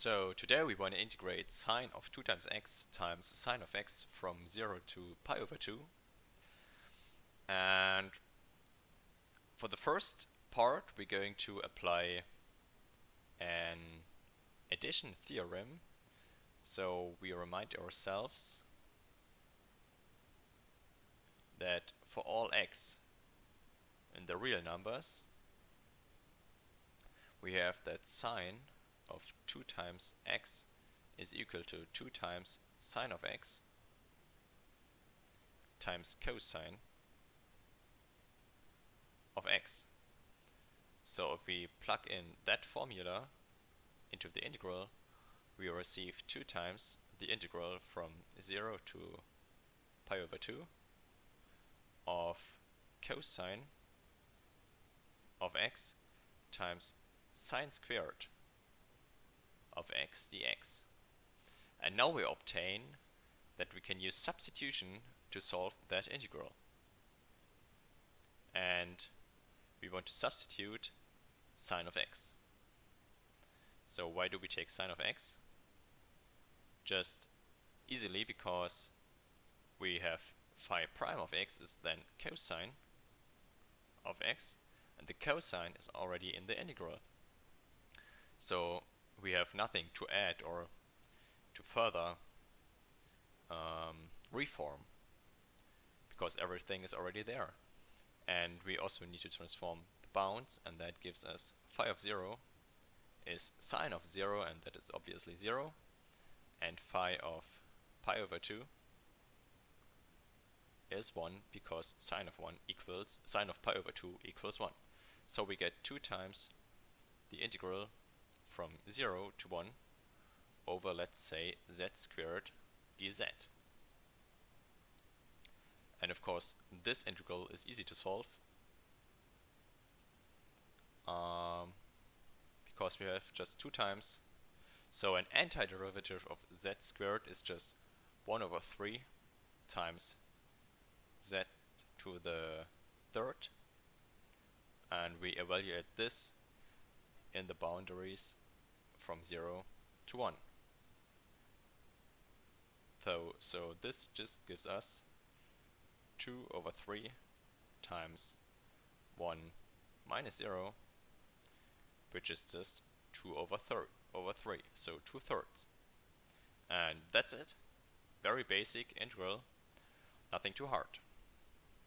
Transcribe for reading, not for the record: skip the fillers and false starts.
So today we want to integrate sine of 2 times x times sine of x from 0 to pi over 2. And for the first part we're going to apply an addition theorem. So we remind ourselves that for all x in the real numbers we have that sine of 2 times x is equal to 2 times sine of x times cosine of x. So if we plug in that formula into the integral, we receive 2 times the integral from 0 to pi over 2 of cosine of x times sine squared of x dx. And now we obtain that we can use substitution to solve that integral. And we want to substitute sine of x. So why do we take sine of x? Just easily because we have phi prime of x is then cosine of x, and the cosine is already in the integral. So we have nothing to add or to further reform, because everything is already there. And we also need to transform the bounds, and that gives us phi of 0 is sine of 0, and that is obviously 0, and phi of pi over 2 is 1, because sine of 1 equals sine of pi over 2 equals 1. So we get 2 times the integral from 0 to 1 over, let's say, z squared dz. And of course this integral is easy to solve because we have just 2 times. So an antiderivative of z squared is just 1 over 3 times z to the third, and we evaluate this in the boundaries from 0 to 1. So this just gives us 2 over 3 times 1 minus 0, which is just 2 over 3, so 2/3. And that's it. Very basic integral, nothing too hard.